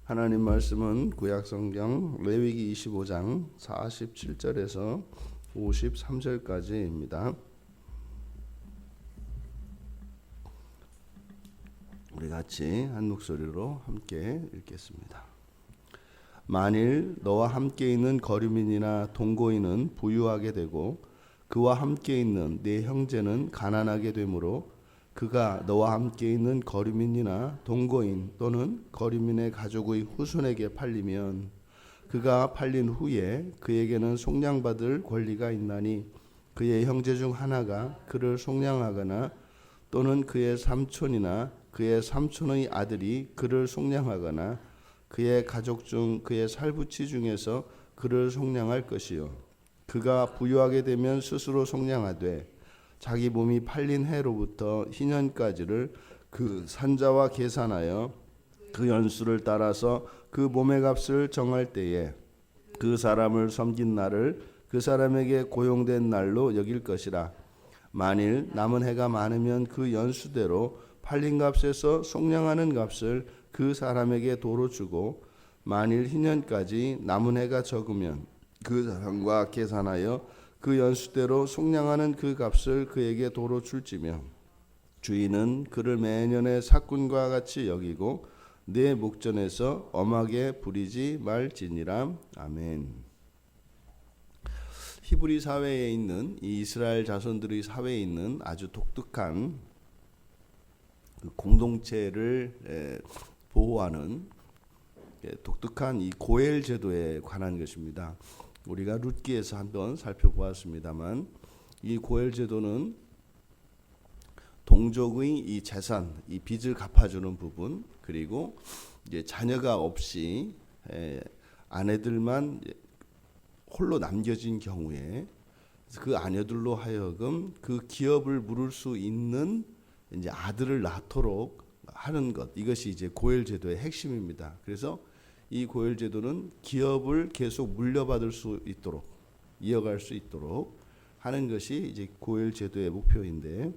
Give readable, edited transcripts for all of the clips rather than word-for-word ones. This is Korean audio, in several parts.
하나님 말씀은 구약성경 레위기 25장 47절에서 53절까지입니다. 우리 같이 한 목소리로 함께 읽겠습니다. 만일 너와 함께 있는 거류민이나 동거인은 부유하게 되고 그와 함께 있는 네 형제는 가난하게 되므로 그가 너와 함께 있는 거류민이나 동거인 또는 거류민의 가족의 후손에게 팔리면 그가 팔린 후에 그에게는 속량받을 권리가 있나니 그의 형제 중 하나가 그를 속량하거나 또는 그의 삼촌이나 그의 삼촌의 아들이 그를 속량하거나 그의 가족 중 그의 살부치 중에서 그를 속량할 것이요 그가 부유하게 되면 스스로 속량하되 자기 몸이 팔린 해로부터 희년까지를 그 산자와 계산하여 그 연수를 따라서 그 몸의 값을 정할 때에 그 사람을 섬긴 날을 그 사람에게 고용된 날로 여길 것이라. 만일 남은 해가 많으면 그 연수대로 팔린 값에서 속량하는 값을 그 사람에게 도로 주고 만일 희년까지 남은 해가 적으면 그 사람과 계산하여 그 연수대로 속량하는 그 값을 그에게 도로 줄지며 주인은 그를 매년의 삭군과 같이 여기고 내 목전에서 엄하게 부리지 말지니라. 아멘. 히브리 사회에 있는 이 이스라엘 자손들의 사회에 있는 아주 독특한 공동체를 보호하는 독특한 이 고엘 제도에 관한 것입니다. 우리가 룻기에서 한번 살펴보았습니다만 이 고엘 제도는 동족의 이 재산, 이 빚을 갚아주는 부분, 그리고 이제 자녀가 없이 아내들만 홀로 남겨진 경우에 그 아내들로 하여금 그 기업을 물을 수 있는 이제 아들을 낳도록 하는 것, 이것이 이제 고엘 제도의 핵심입니다. 그래서 이 고엘 제도는 기업을 계속 물려받을 수 있도록 이어갈 수 있도록 하는 것이 이제 고엘 제도의 목표인데,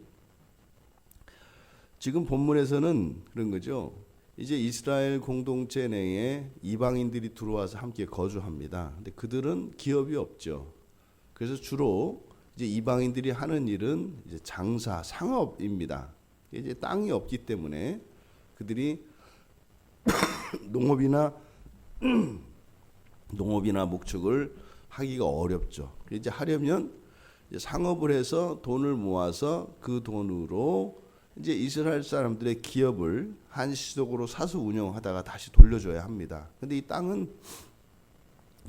지금 본문에서는 그런 거죠. 이제 이스라엘 공동체 내에 이방인들이 들어와서 함께 거주합니다. 근데 그들은 기업이 없죠. 그래서 주로 이제 이방인들이 하는 일은 이제 장사, 상업입니다. 이제 땅이 없기 때문에 그들이 농업이나 목축을 하기가 어렵죠. 이제 하려면 이제 상업을 해서 돈을 모아서 그 돈으로 이제 이스라엘 사람들의 기업을 한시적으로 사수 운영하다가 다시 돌려줘야 합니다. 근데 이 땅은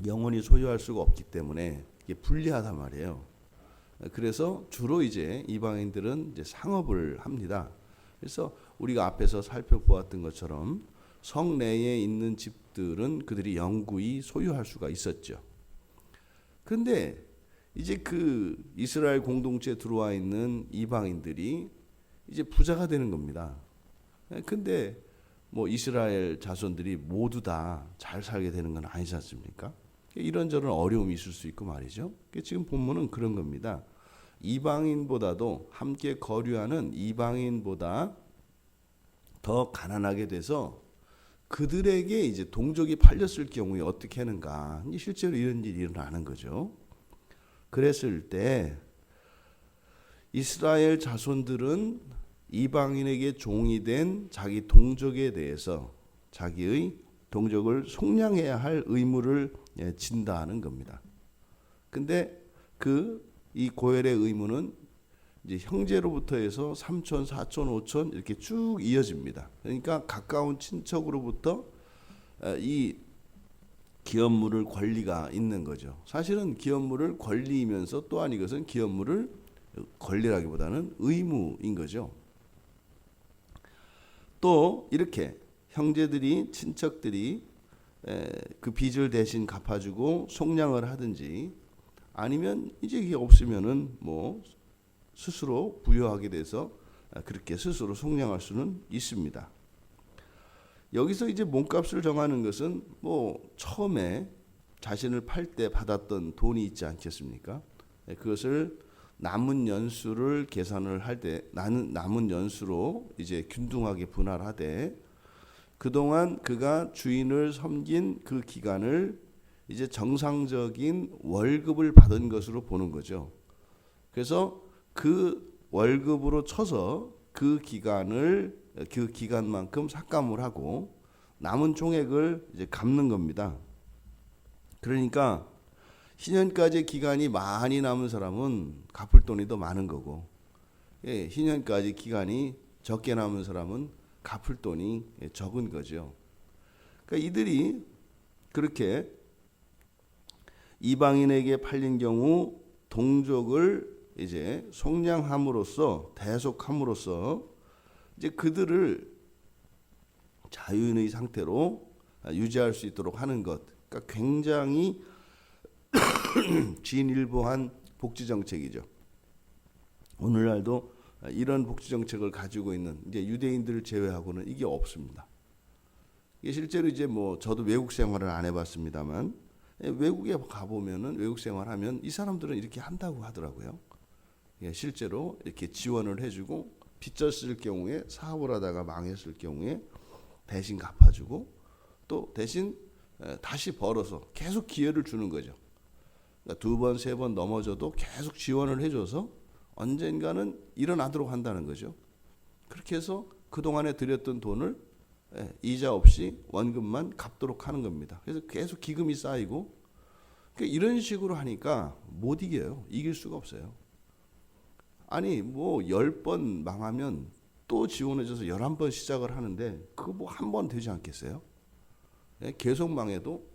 영원히 소유할 수가 없기 때문에 이게 불리하단 말이에요. 그래서 주로 이제 이방인들은 이제 상업을 합니다. 그래서 우리가 앞에서 살펴보았던 것처럼 성 내에 있는 집들은 그들이 영구히 소유할 수가 있었죠. 그런데 이제 그 이스라엘 공동체에 들어와 있는 이방인들이 이제 부자가 되는 겁니다. 근데 뭐 이스라엘 자손들이 모두 다 잘 살게 되는 건 아니지 않습니까? 이런저런 어려움이 있을 수 있고 말이죠. 지금 본문은 그런 겁니다. 이방인보다도 함께 거류하는 이방인보다 더 가난하게 돼서 그들에게 이제 동족이 팔렸을 경우에 어떻게 하는가? 실제로 이런 일이 일어나는 거죠. 그랬을 때 이스라엘 자손들은 이방인에게 종이 된 자기 동족에 대해서 자기의 동족을 속량해야 할 의무를 진다는 겁니다. 근데 이 고엘의 의무는 이제 형제로부터 해서 삼촌, 사촌, 오촌 이렇게 쭉 이어집니다. 그러니까 가까운 친척으로부터 이 기업 물을 권리가 있는 거죠. 사실은 기업 물을 권리이면서 또한 이것은 기업 물을 권리라기보다는 의무인 거죠. 또 이렇게 형제들이, 친척들이 그 빚을 대신 갚아주고 속량을 하든지, 아니면 이제 이게 없으면은 뭐 스스로 부여하게 돼서 그렇게 스스로 속량할 수는 있습니다. 여기서 이제 몸값을 정하는 것은 뭐 처음에 자신을 팔 때 받았던 돈이 있지 않겠습니까? 그것을 남은 연수를 계산을 할 때 남은 연수로 이제 균등하게 분할하되, 그동안 그가 주인을 섬긴 그 기간을 이제 정상적인 월급을 받은 것으로 보는 거죠. 그래서 그 월급으로 쳐서 그 기간만큼 삭감을 하고 남은 총액을 이제 갚는 겁니다. 그러니까 희년까지 기간이 많이 남은 사람은 갚을 돈이 더 많은 거고, 희년까지 기간이 적게 남은 사람은 갚을 돈이 적은 거죠. 그러니까 이들이 그렇게 이방인에게 팔린 경우 동족을 이제 속량함으로써 대속함으로써 이제 그들을 자유인의 상태로 유지할 수 있도록 하는 것. 그러니까 굉장히 진일보한 복지 정책이죠. 오늘날도 이런 복지 정책을 가지고 있는 이제 유대인들을 제외하고는 이게 없습니다. 이게 실제로 이제 뭐 저도 외국 생활을 안 해봤습니다만 외국에 가보면은 외국 생활하면 이 사람들은 이렇게 한다고 하더라고요. 실제로 이렇게 지원을 해주고 빚졌을 경우에 사업을 하다가 망했을 경우에 대신 갚아주고 또 대신 다시 벌어서 계속 기회를 주는 거죠. 그러니까 2번, 3번 넘어져도 계속 지원을 해줘서 언젠가는 일어나도록 한다는 거죠. 그렇게 해서 그동안에 들였던 돈을 이자 없이 원금만 갚도록 하는 겁니다. 그래서 계속 기금이 쌓이고 그러니까 이런 식으로 하니까 못 이겨요. 이길 수가 없어요. 아니 뭐 10번 망하면 또 지원해줘서 11번 시작을 하는데 그거 뭐 한 번 되지 않겠어요? 계속 망해도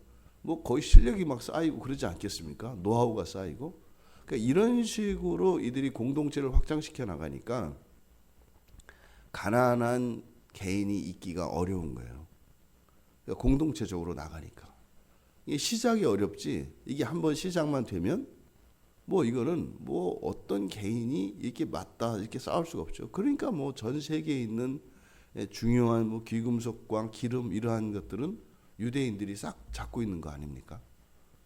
뭐 거의 실력이 막 쌓이고 그러지 않겠습니까? 노하우가 쌓이고. 그러니까 이런 식으로 이들이 공동체를 확장시켜 나가니까 가난한 개인이 있기가 어려운 거예요. 그러니까 공동체적으로 나가니까. 이게 시작이 어렵지. 이게 한번 시작만 되면 뭐 이거는 뭐 어떤 개인이 이렇게 맞다 이렇게 싸울 수가 없죠. 그러니까 뭐 전 세계에 있는 중요한 뭐 귀금속광, 기름 이러한 것들은 유대인들이 싹 잡고 있는 거 아닙니까?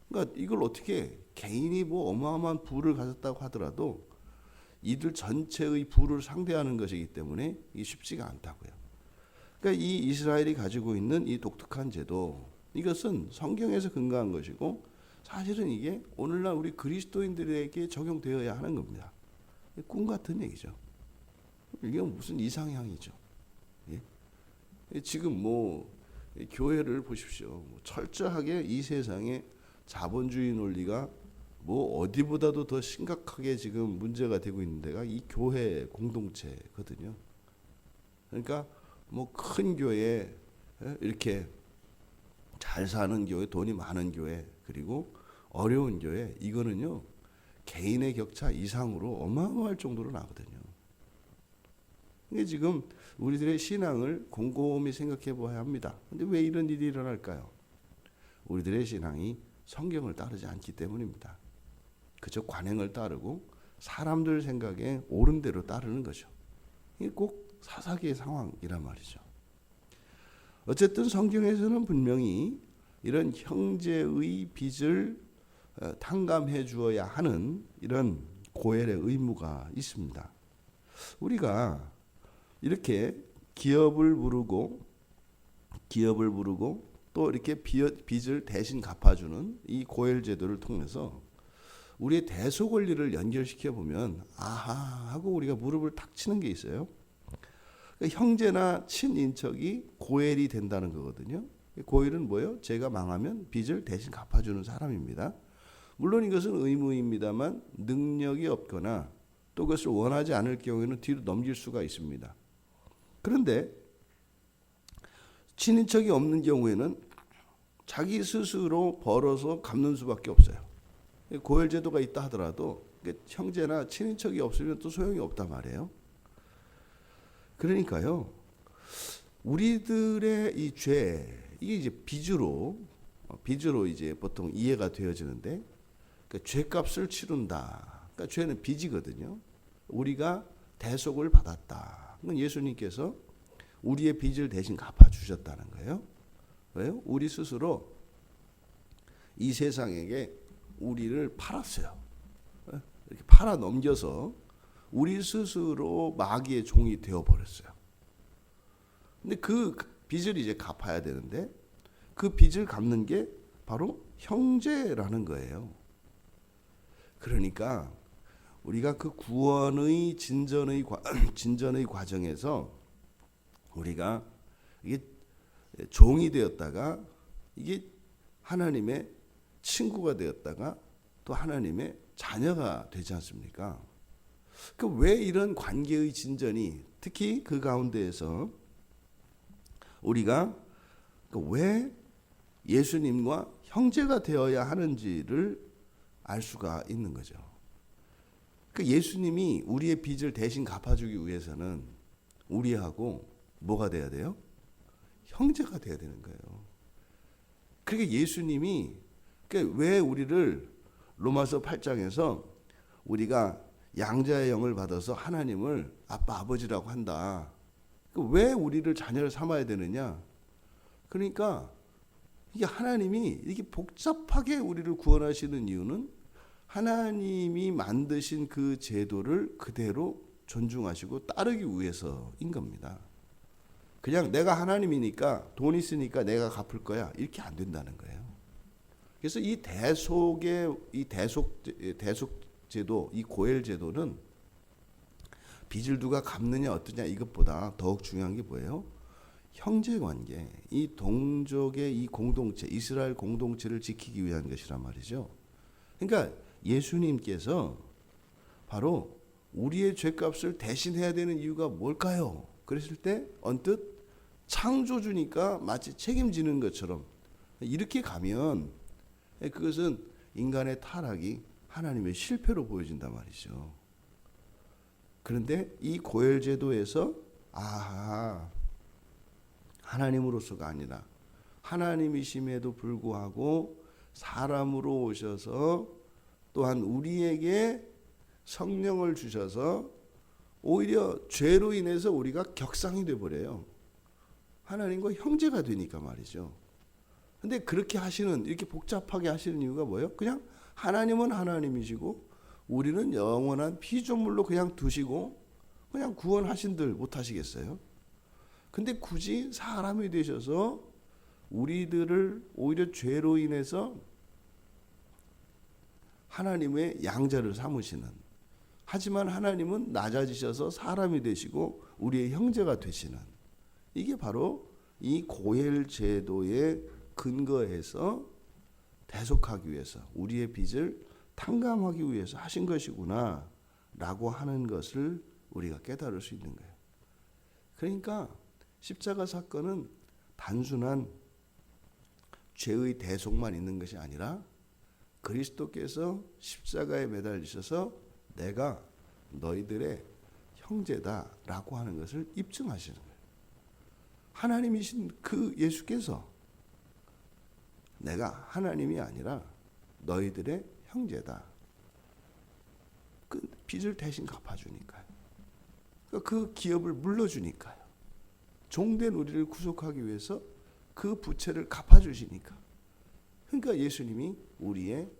그러니까 이걸 어떻게 개인이 뭐 어마어마한 부를 가졌다고 하더라도 이들 전체의 부를 상대하는 것이기 때문에 이게 쉽지가 않다고요. 그러니까 이 이스라엘이 가지고 있는 이 독특한 제도 이것은 성경에서 근거한 것이고 사실은 이게 오늘날 우리 그리스도인들에게 적용되어야 하는 겁니다. 꿈 같은 얘기죠. 이게 무슨 이상향이죠. 예? 지금 뭐 교회를 보십시오. 뭐 철저하게 이 세상에 자본주의 논리가 뭐 어디보다도 더 심각하게 지금 문제가 되고 있는 데가 이 교회 공동체거든요. 그러니까 뭐 큰 교회 이렇게 잘 사는 교회, 돈이 많은 교회, 그리고 어려운 교회 이거는요 개인의 격차 이상으로 어마어마할 정도로 나거든요. 이게 지금 우리들의 신앙을 곰곰이 생각해 봐야 합니다. 근데 왜 이런 일이 일어날까요? 우리들의 신앙이 성경을 따르지 않기 때문입니다. 그저 관행을 따르고 사람들 생각에 옳은 대로 따르는 거죠. 이게 꼭 사사기의 상황이란 말이죠. 어쨌든 성경에서는 분명히 이런 형제의 빚을 탕감해 주어야 하는 이런 고엘의 의무가 있습니다. 우리가 이렇게 기업을 부르고 또 이렇게 빚을 대신 갚아주는 이 고엘 제도를 통해서 우리의 대소 권리를 연결시켜 보면 아하 하고 우리가 무릎을 탁 치는 게 있어요. 그러니까 형제나 친인척이 고엘이 된다는 거거든요. 고엘은 뭐예요? 제가 망하면 빚을 대신 갚아주는 사람입니다. 물론 이것은 의무입니다만 능력이 없거나 또 그것을 원하지 않을 경우에는 뒤로 넘길 수가 있습니다. 그런데 친인척이 없는 경우에는 자기 스스로 벌어서 갚는 수밖에 없어요. 고엘 제도가 있다 하더라도 형제나 친인척이 없으면 또 소용이 없단 말이에요. 그러니까요, 우리들의 이 죄, 이게 이제 빚으로 이제 보통 이해가 되어지는데, 그러니까 죄값을 치른다. 그러니까 죄는 빚이거든요. 우리가 대속을 받았다. 그건 예수님께서 우리의 빚을 대신 갚아주셨다는 거예요. 왜요? 우리 스스로 이 세상에게 우리를 팔았어요. 이렇게 팔아 넘겨서 우리 스스로 마귀의 종이 되어버렸어요. 근데 그 빚을 이제 갚아야 되는데 그 빚을 갚는 게 바로 형제라는 거예요. 그러니까 우리가 그 구원의 진전의 과정에서 우리가 이게 종이 되었다가 이게 하나님의 친구가 되었다가 또 하나님의 자녀가 되지 않습니까? 그 왜 이런 관계의 진전이 특히 그 가운데에서 우리가 왜 예수님과 형제가 되어야 하는지를 알 수가 있는 거죠. 그 예수님이 우리의 빚을 대신 갚아주기 위해서는 우리하고 뭐가 돼야 돼요? 형제가 돼야 되는 거예요. 그러니까 예수님이 왜 우리를 로마서 8장에서 우리가 양자의 영을 받아서 하나님을 아빠 아버지라고 한다. 왜 우리를 자녀를 삼아야 되느냐? 그러니까 이게 하나님이 이렇게 복잡하게 우리를 구원하시는 이유는 하나님이 만드신 그 제도를 그대로 존중하시고 따르기 위해서인 겁니다. 그냥 내가 하나님이니까 돈 있으니까 내가 갚을 거야 이렇게 안 된다는 거예요. 그래서 이 대속 제도, 이 고엘 제도는 빚을 누가 갚느냐 어떠냐 이것보다 더욱 중요한 게 뭐예요? 형제 관계, 이 동족의 이 공동체, 이스라엘 공동체를 지키기 위한 것이란 말이죠. 그러니까 예수님께서 바로 우리의 죄값을 대신해야 되는 이유가 뭘까요? 그랬을 때 언뜻 창조주니까 마치 책임지는 것처럼 이렇게 가면 그것은 인간의 타락이 하나님의 실패로 보여진단 말이죠. 그런데 이 고엘 제도에서 하나님으로서가 아니라 하나님이심에도 불구하고 사람으로 오셔서 또한 우리에게 성령을 주셔서 오히려 죄로 인해서 우리가 격상이 돼 버려요. 하나님과 형제가 되니까 말이죠. 근데 그렇게 하시는, 이렇게 복잡하게 하시는 이유가 뭐예요? 그냥 하나님은 하나님이시고 우리는 영원한 피조물로 그냥 두시고 그냥 구원하신들 못하시겠어요? 근데 굳이 사람이 되셔서 우리들을 오히려 죄로 인해서 하나님의 양자를 삼으시는, 하지만 하나님은 낮아지셔서 사람이 되시고 우리의 형제가 되시는, 이게 바로 이 고엘 제도의 근거에서 대속하기 위해서 우리의 빚을 탕감하기 위해서 하신 것이구나 라고 하는 것을 우리가 깨달을 수 있는 거예요. 그러니까 십자가 사건은 단순한 죄의 대속만 있는 것이 아니라 그리스도께서 십자가에 매달리셔서 내가 너희들의 형제다라고 하는 것을 입증하시는 거예요. 하나님이신 그 예수께서 내가 하나님이 아니라 너희들의 형제다. 그 빚을 대신 갚아주니까요. 그 기업을 물러주니까요. 종된 우리를 구속하기 위해서 그 부채를 갚아주시니까. 그러니까 예수님이 우리의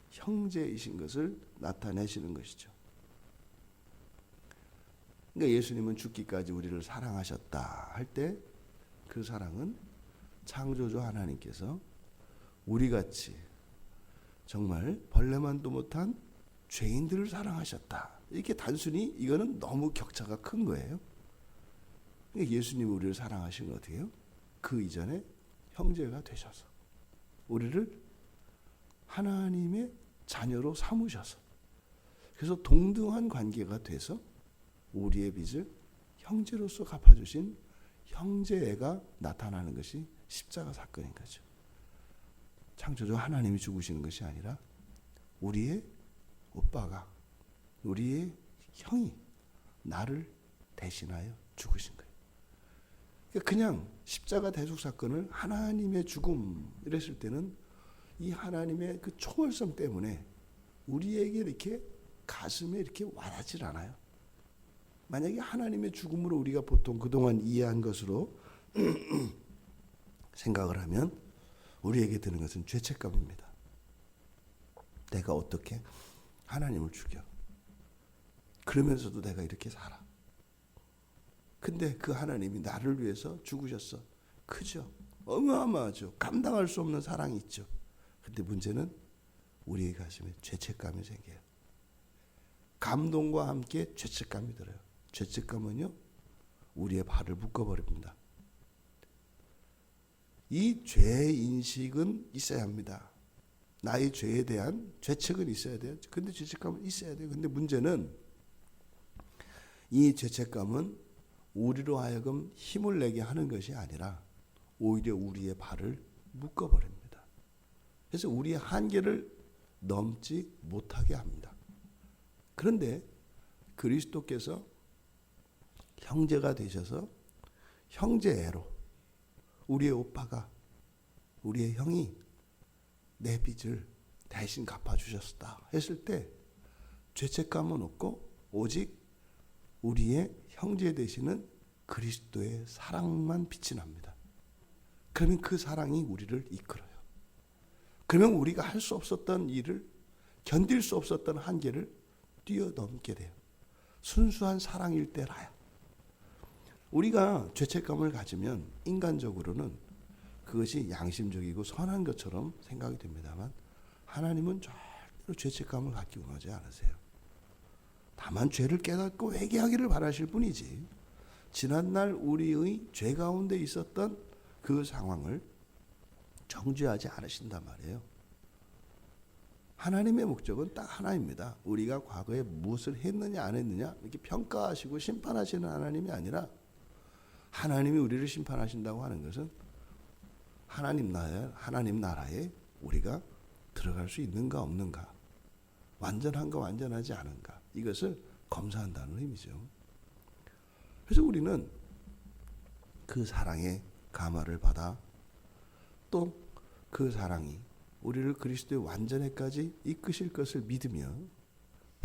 형제이신 것을 나타내시는 것이죠. 그러니까 예수님은 죽기까지 우리를 사랑하셨다 할 때 그 사랑은 창조주 하나님께서 우리같이 정말 벌레만도 못한 죄인들을 사랑하셨다. 이렇게 단순히 이거는 너무 격차가 큰 거예요. 그러니까 예수님이 우리를 사랑하신 건 어떻게 해요? 그 이전에 형제가 되셔서 우리를 하나님의 자녀로 삼으셔서 그래서 동등한 관계가 돼서 우리의 빚을 형제로서 갚아주신 형제애가 나타나는 것이 십자가 사건인 거죠. 창조주 하나님이 죽으시는 것이 아니라 우리의 오빠가, 우리의 형이 나를 대신하여 죽으신 거예요. 그냥 십자가 대속 사건을 하나님의 죽음 이랬을 때는 이 하나님의 그 초월성 때문에 우리에게 이렇게 가슴에 이렇게 와닿질 않아요. 만약에 하나님의 죽음으로 우리가 보통 그동안 이해한 것으로 생각을 하면 우리에게 드는 것은 죄책감입니다. 내가 어떻게 하나님을 죽여? 그러면서도 내가 이렇게 살아. 근데 그 하나님이 나를 위해서 죽으셨어. 크죠. 어마어마하죠. 감당할 수 없는 사랑이 있죠. 근데 문제는 우리의 가슴에 죄책감이 생겨요. 감동과 함께 죄책감이 들어요. 죄책감은요, 우리의 발을 묶어버립니다. 이 죄인식은 있어야 합니다. 나의 죄에 대한 죄책은 있어야 돼요. 근데 죄책감은 있어야 돼요. 근데 문제는 이 죄책감은 우리로 하여금 힘을 내게 하는 것이 아니라 오히려 우리의 발을 묶어버립니다. 그래서 우리의 한계를 넘지 못하게 합니다. 그런데 그리스도께서 형제가 되셔서 형제애로 우리의 오빠가, 우리의 형이 내 빚을 대신 갚아주셨다 했을 때 죄책감은 없고 오직 우리의 형제 되시는 그리스도의 사랑만 빛이 납니다. 그러면 그 사랑이 우리를 이끌어요. 그러면 우리가 할 수 없었던 일을, 견딜 수 없었던 한계를 뛰어넘게 돼요. 순수한 사랑일 때라야. 우리가 죄책감을 가지면 인간적으로는 그것이 양심적이고 선한 것처럼 생각이 됩니다만 하나님은 절대로 죄책감을 갖기 원하지 않으세요. 다만 죄를 깨닫고 회개하기를 바라실 뿐이지 지난날 우리의 죄 가운데 있었던 그 상황을 정죄하지 않으신단 말이에요. 하나님의 목적은 딱 하나입니다. 우리가 과거에 무엇을 했느냐 안 했느냐 이렇게 평가하시고 심판하시는 하나님이 아니라 하나님이 우리를 심판하신다고 하는 것은 하나님 나라에 우리가 들어갈 수 있는가 없는가, 완전한가 완전하지 않은가, 이것을 검사한다는 의미죠. 그래서 우리는 그 사랑의 감화를 받아 또 그 사랑이 우리를 그리스도의 완전에까지 이끄실 것을 믿으며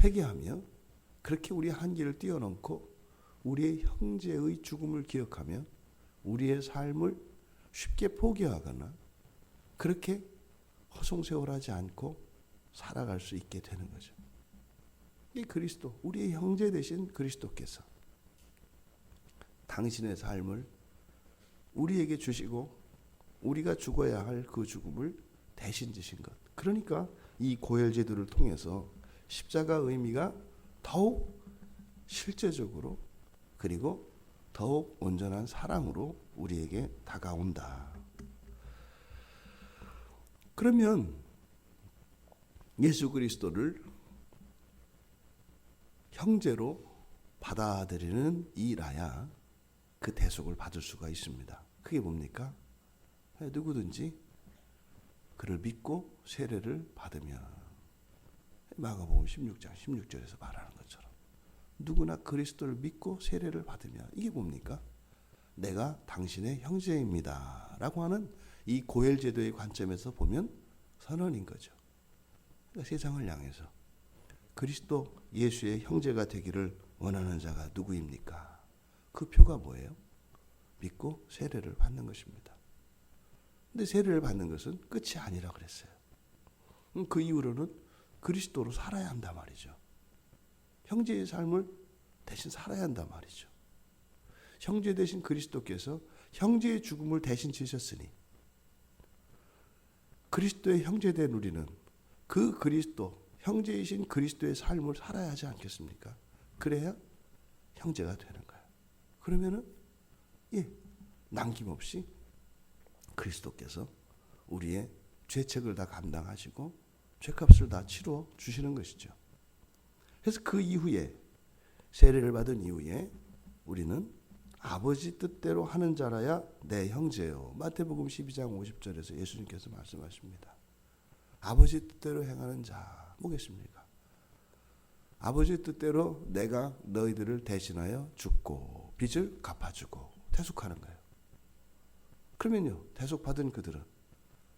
회개하며 그렇게 우리의 한계를 뛰어넘고 우리의 형제의 죽음을 기억하며 우리의 삶을 쉽게 포기하거나 그렇게 허송세월하지 않고 살아갈 수 있게 되는 거죠. 이 그리스도, 우리의 형제 되신 그리스도께서 당신의 삶을 우리에게 주시고 우리가 죽어야 할 그 죽음을 대신 지신 것. 그러니까 이 고혈제도를 통해서 십자가 의미가 더욱 실제적으로 그리고 더욱 온전한 사랑으로 우리에게 다가온다. 그러면 예수 그리스도를 형제로 받아들이는 이라야 그 대속을 받을 수가 있습니다. 그게 뭡니까? 누구든지 그를 믿고 세례를 받으면, 마가복음 16장 16절에서 말하는 것처럼 누구나 그리스도를 믿고 세례를 받으면, 이게 뭡니까? 내가 당신의 형제입니다 라고 하는 이 고혈제도의 관점에서 보면 선언인 거죠. 그러니까 세상을 향해서 그리스도 예수의 형제가 되기를 원하는 자가 누구입니까? 그 표가 뭐예요? 믿고 세례를 받는 것입니다. 근데 세례를 받는 것은 끝이 아니라 그랬어요. 그 이후로는 그리스도로 살아야 한단 말이죠. 형제의 삶을 대신 살아야 한단 말이죠. 형제 되신 그리스도께서 형제의 죽음을 대신 지셨으니 그리스도의 형제된 우리는 그 그리스도, 형제이신 그리스도의 삶을 살아야 하지 않겠습니까? 그래야 형제가 되는 거예요. 그러면은 남김없이 그리스도께서 우리의 죄책을 다 감당하시고 죄값을 다 치러 주시는 것이죠. 그래서 그 이후에 세례를 받은 이후에 우리는 아버지 뜻대로 하는 자라야 내 형제요. 마태복음 12장 50절에서 예수님께서 말씀하십니다. 아버지 뜻대로 행하는 자 뭐겠습니까? 아버지 뜻대로 내가 너희들을 대신하여 죽고 빚을 갚아주고 대속하는 거예요. 그러면요, 대속받은 그들은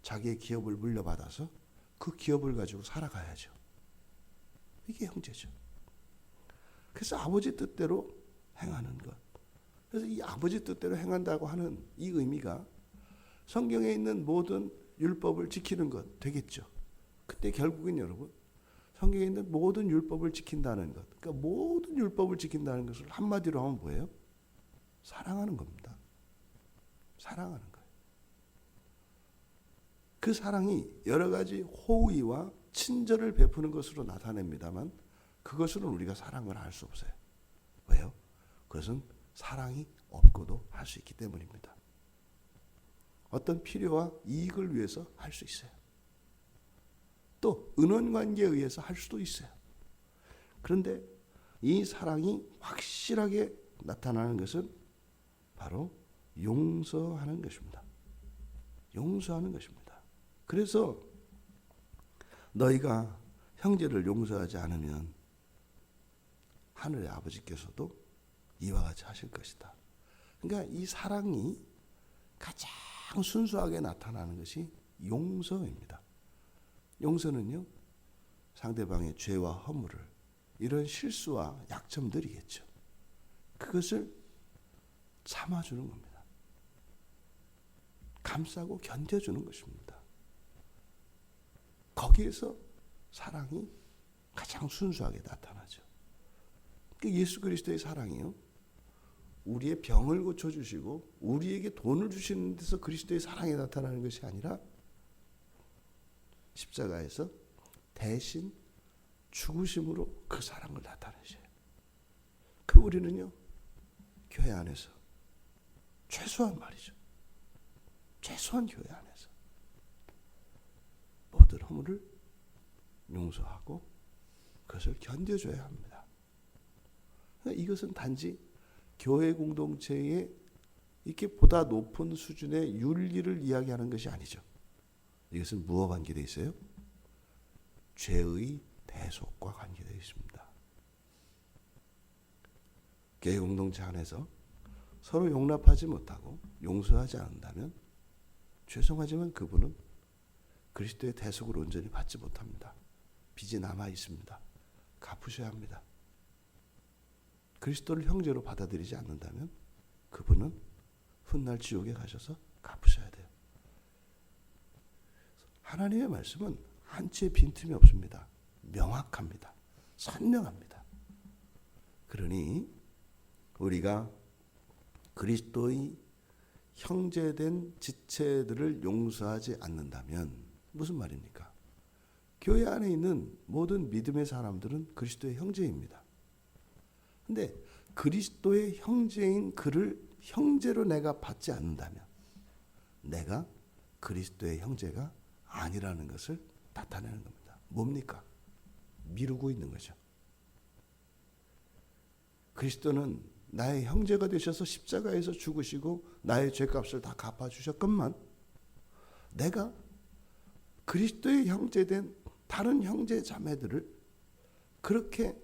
자기의 기업을 물려받아서 그 기업을 가지고 살아가야죠. 이게 형제죠. 그래서 아버지 뜻대로 행하는 것. 그래서 이 아버지 뜻대로 행한다고 하는 이 의미가 성경에 있는 모든 율법을 지키는 것 되겠죠. 그때 결국엔 여러분, 성경에 있는 모든 율법을 지킨다는 것, 그러니까 모든 율법을 지킨다는 것을 한마디로 하면 뭐예요? 사랑하는 겁니다. 사랑하는 것. 그 사랑이 여러 가지 호의와 친절을 베푸는 것으로 나타냅니다만 그것으로는 우리가 사랑을 할 수 없어요. 왜요? 그것은 사랑이 없고도 할 수 있기 때문입니다. 어떤 필요와 이익을 위해서 할 수 있어요. 또 은원관계에 의해서 할 수도 있어요. 그런데 이 사랑이 확실하게 나타나는 것은 바로 용서하는 것입니다. 용서하는 것입니다. 그래서 너희가 형제를 용서하지 않으면 하늘의 아버지께서도 이와 같이 하실 것이다. 그러니까 이 사랑이 가장 순수하게 나타나는 것이 용서입니다. 용서는요, 상대방의 죄와 허물을, 이런 실수와 약점들이겠죠. 그것을 참아주는 겁니다. 감싸고 견뎌주는 것입니다. 거기에서 사랑이 가장 순수하게 나타나죠. 예수 그리스도의 사랑이요, 우리의 병을 고쳐주시고 우리에게 돈을 주시는 데서 그리스도의 사랑이 나타나는 것이 아니라 십자가에서 대신 죽으심으로 그 사랑을 나타내셔요. 그 우리는요, 교회 안에서 최소한 말이죠, 최소한 교회 안에서 모든 허물을 용서하고 그것을 견뎌줘야 합니다. 이것은 단지 교회 공동체의 이렇게 보다 높은 수준의 윤리를 이야기하는 것이 아니죠. 이것은 무엇과 관계되어 있어요? 죄의 대속과 관계되어 있습니다. 교회 공동체 안에서 서로 용납하지 못하고 용서하지 않는다면 죄송하지만 그분은 그리스도의 대속을 온전히 받지 못합니다. 빚이 남아 있습니다. 갚으셔야 합니다. 그리스도를 형제로 받아들이지 않는다면 그분은 훗날 지옥에 가셔서 갚으셔야 돼요. 하나님의 말씀은 한치의 빈틈이 없습니다. 명확합니다. 선명합니다. 그러니 우리가 그리스도의 형제된 지체들을 용서하지 않는다면 무슨 말입니까? 교회 안에 있는 모든 믿음의 사람들은 그리스도의 형제입니다. 근데 그리스도의 형제인 그를 형제로 내가 받지 않는다면 내가 그리스도의 형제가 아니라는 것을 나타내는 겁니다. 뭡니까? 미루고 있는 거죠. 그리스도는 나의 형제가 되셔서 십자가에서 죽으시고 나의 죄값을 다 갚아주셨건만 내가 그리스도의 형제된 다른 형제 자매들을 그렇게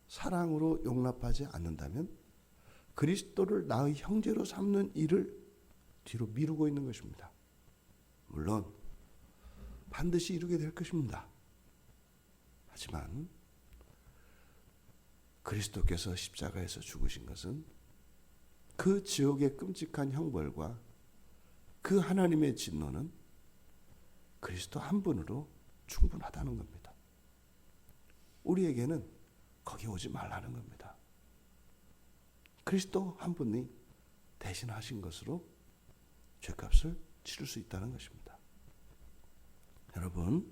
사랑으로 용납하지 않는다면 그리스도를 나의 형제로 삼는 일을 뒤로 미루고 있는 것입니다. 물론 반드시 이루게 될 것입니다. 하지만 그리스도께서 십자가에서 죽으신 것은 그 지옥의 끔찍한 형벌과 그 하나님의 진노는 그리스도 한 분으로 충분하다는 겁니다. 우리에게는 거기 오지 말라는 겁니다. 그리스도 한 분이 대신하신 것으로 죄값을 치를 수 있다는 것입니다. 여러분,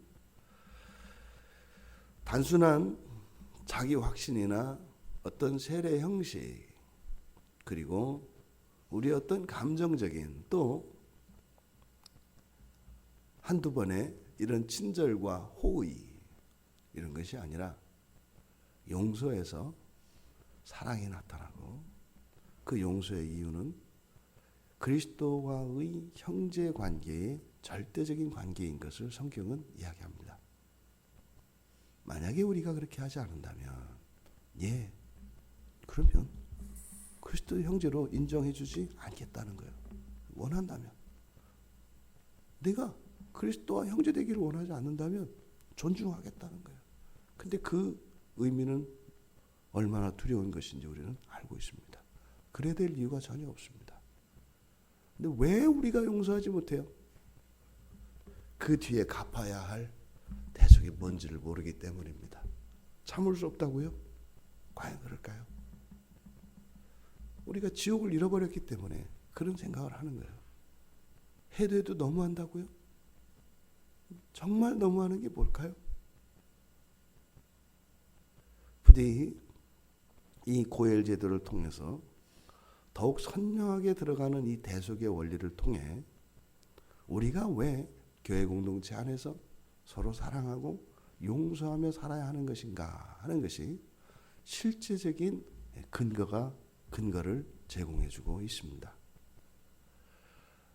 단순한 자기 확신이나 어떤 세례 형식, 그리고 우리 어떤 감정적인 또 한두 번의 이런 친절과 호의, 이런 것이 아니라 용서에서 사랑이 나타나고 그 용서의 이유는 그리스도와의 형제 관계의 절대적인 관계인 것을 성경은 이야기합니다. 만약에 우리가 그렇게 하지 않는다면 그러면 그리스도의 형제로 인정해주지 않겠다는 거예요. 원한다면. 내가 그리스도와 형제 되기를 원하지 않는다면 존중하겠다는 거예요. 근데 그 의미는 얼마나 두려운 것인지 우리는 알고 있습니다. 그래야 될 이유가 전혀 없습니다. 근데 왜 우리가 용서하지 못해요? 그 뒤에 갚아야 할 대속이 뭔지를 모르기 때문입니다. 참을 수 없다고요? 과연 그럴까요? 우리가 지옥을 잃어버렸기 때문에 그런 생각을 하는 거예요. 해도 너무한다고요? 정말 너무하는 게 뭘까요? 부디 이 고엘 제도를 통해서 더욱 선명하게 들어가는 이 대속의 원리를 통해 우리가 왜 교회 공동체 안에서 서로 사랑하고 용서하며 살아야 하는 것인가 하는 것이 실제적인 근거를 제공해주고 있습니다.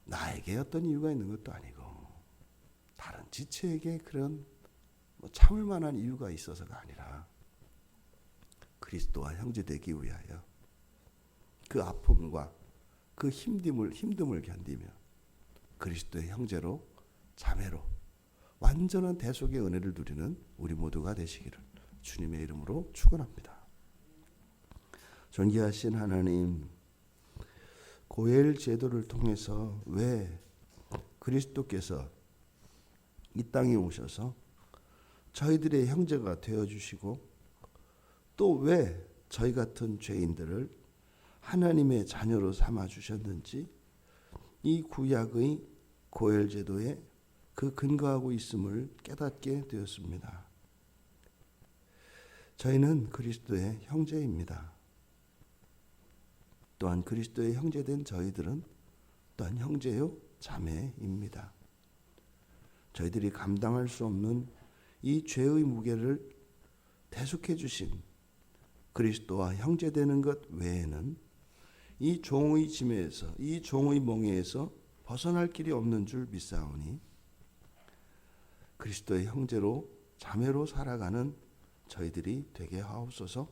나에게 어떤 이유가 있는 것도 아니고 다른 지체에게 그런 참을 만한 이유가 있어서가 아니라 그리스도와 형제되기 위하여 그 아픔과 그 힘듦을 견디며 그리스도의 형제로 자매로 완전한 대속의 은혜를 누리는 우리 모두가 되시기를 주님의 이름으로 축원합니다. 존귀하신 하나님, 고엘 제도를 통해서 왜 그리스도께서 이 땅에 오셔서 저희들의 형제가 되어주시고 또 왜 저희 같은 죄인들을 하나님의 자녀로 삼아주셨는지 이 구약의 고엘 제도에 그 근거하고 있음을 깨닫게 되었습니다. 저희는 그리스도의 형제입니다. 또한 그리스도의 형제된 저희들은 또한 형제요 자매입니다. 저희들이 감당할 수 없는 이 죄의 무게를 대속해 주신 그리스도와 형제되는 것 외에는 이 종의 짐에서 이 종의 멍에에서 벗어날 길이 없는 줄 믿사오니 그리스도의 형제로 자매로 살아가는 저희들이 되게 하옵소서.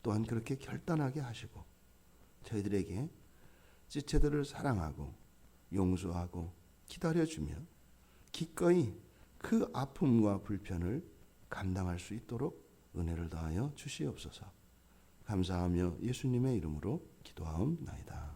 또한 그렇게 결단하게 하시고 저희들에게 지체들을 사랑하고 용서하고 기다려주며 기꺼이 그 아픔과 불편을 감당할 수 있도록 은혜를 더하여 주시옵소서. 감사하며 예수님의 이름으로 기도하옵나이다.